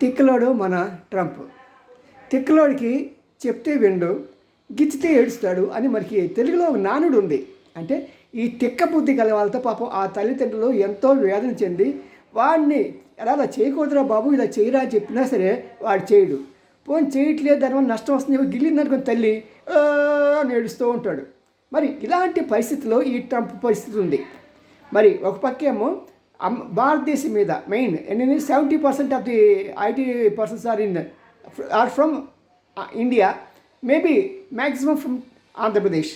తిక్కలోడు మన ట్రంప్. తిక్కలోడికి చెప్తే విండు, గిచ్చితే ఏడుస్తాడు అని మనకి తెలుగులో ఒక నానుడు ఉంది. అంటే ఈ తిక్క బుద్ధి గల వాళ్ళతో పాపం ఆ తల్లిదండ్రులు ఎంతో వేదన చెంది వాడిని అలా చేయకూడదురా బాబు, ఇలా చేయరా అని చెప్పినా సరే వాడు చేయడు. పోనీ చేయట్లేదు, దానివల్ల నష్టం వస్తుంది, గిల్లిందనుకుని తల్లి అని ఏడుస్తూ ఉంటాడు. మరి ఇలాంటి పరిస్థితిలో ఈ ట్రంప్ పరిస్థితి ఉంది. మరి ఒక పక్కేమో భారతదేశం మీద main 70% of the IT persons are from India, maybe maximum from Andhra Pradesh.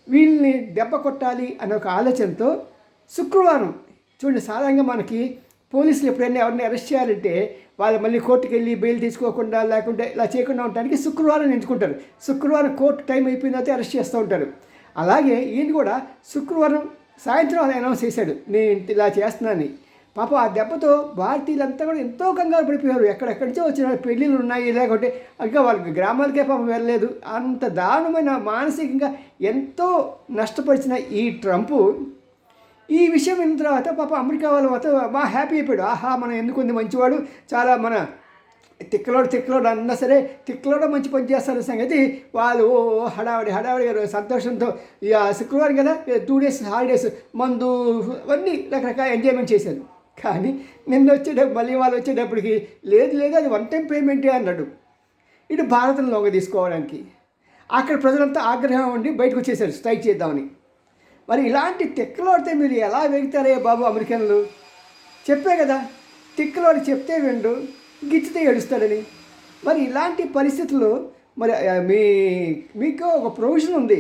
వీళ్ళని దెబ్బ కొట్టాలి అనే ఒక ఆలోచనతో శుక్రవారం చూడండి, సాధారణంగా మనకి పోలీసులు ఎప్పుడైనా ఎవరిని అరెస్ట్ చేయాలంటే వాళ్ళు మళ్ళీ కోర్టుకు వెళ్ళి బెయిల్ తీసుకోకుండా లేకుంటే ఇలా చేయకుండా ఉండడానికి శుక్రవారం ఎంచుకుంటారు. శుక్రవారం కోర్టు టైం అయిపోయిన తర్వాత అరెస్ట్ చేస్తూ ఉంటారు. అలాగే ఈయన కూడా శుక్రవారం సాయంత్రం అలా అనౌన్స్ చేశాడు, నేను ఇలా చేస్తున్నానని. పాపం ఆ దెబ్బతో భారతీయులంతా కూడా ఎంతో కంగారు పడిపోయారు. ఎక్కడెక్కడి నుంచో వచ్చిన పెళ్ళిళ్ళు ఉన్నాయి, లేకుంటే ఇంకా వాళ్ళకి గ్రామాలకే పాపం వెళ్ళలేదు. అంత దారుణమైన మానసికంగా ఎంతో నష్టపరిచిన ఈ ట్రంప్ ఈ విషయం విన్న తర్వాత పాప అమెరికా వాళ్ళ బాగా హ్యాపీ అయిపోయాడు. ఆహా, మనం ఎందుకుంది మంచివాడు, చాలా మన తిక్కలోడు అన్నా సరే తిక్కలోడ మంచి పని చేస్తారు సంగతి వాళ్ళు హడావిడి సంతోషంతో ఇక శుక్రవారం కదా 2 days హాలిడేస్, మందు అవన్నీ రకరకాల ఎంజాయ్మెంట్ చేశారు. కానీ నిన్న వచ్చేటప్పుడు మళ్ళీ వాళ్ళు వచ్చేటప్పటికి లేదు అది 1 time పేమెంటే అన్నాడు. ఇటు భారతం లొంగ తీసుకోవడానికి అక్కడ ప్రజలంతా ఆగ్రహం ఉండి బయటకు వచ్చేసారు స్ట్రైక్ చేద్దామని. మరి ఇలాంటి తిక్కలోడితే మీరు ఎలా వెగుతారే బాబు అమెరికన్లు? చెప్పే కదా, తిక్కలోడి చెప్తే విండు, గిచ్చితే ఏడుస్తాడని. మరి ఇలాంటి పరిస్థితుల్లో మరి మీకు ఒక ప్రొవిజన్ ఉంది,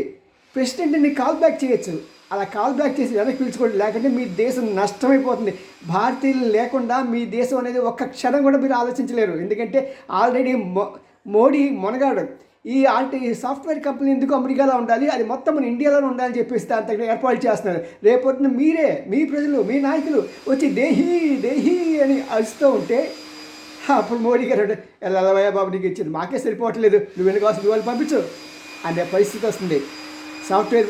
ప్రెసిడెంట్ని కాల్ బ్యాక్ చేయొచ్చు. అలా కాల్ బ్యాక్ చేసి వెనక్కి పిలుచుకోండి, లేకుంటే మీ దేశం నష్టమైపోతుంది. భారతీయులు లేకుండా మీ దేశం అనేది ఒక్క క్షణం కూడా మీరు ఆలోచించలేరు. ఎందుకంటే ఆల్రెడీ మోడీ మొనగాడు ఈ సాఫ్ట్వేర్ కంపెనీ ఎందుకు అమెరికాలో ఉండాలి, అది మొత్తం మన ఇండియాలోనే ఉండాలని చెప్పేసి అంత ఏర్పాటు చేస్తున్నారు. రేపొద్దున మీరే, మీ ప్రజలు, మీ నాయకులు వచ్చి దేహీ అని అరుస్తూ ఉంటే అప్పుడు మోడీ గారు ఎల్లవయ్య బాబు నీకు ఇచ్చింది మాకే సరిపోవట్లేదు, నువ్వు వెనుకోసం వాళ్ళు పంపించు అనే పరిస్థితి వస్తుంది. సాఫ్ట్వేర్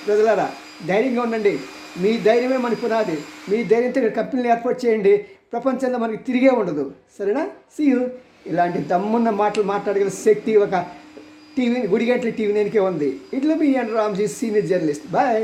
ప్రజలారా ధైర్యంగా ఉండండి, మీ ధైర్యమే మన పునాది. మీ ధైర్యంతో కంపెనీలు ఏర్పాటు చేయండి, ప్రపంచంలో మనకి తిరిగే ఉండదు. సరేనా? See you. ఇలాంటి దమ్మున్న మాటలు మాట్లాడగల శక్తి ఒక గుడిగంటల టీవీ నేనికే ఉంది. ఇట్లా మీ and Ramji, senior journalist. Bye.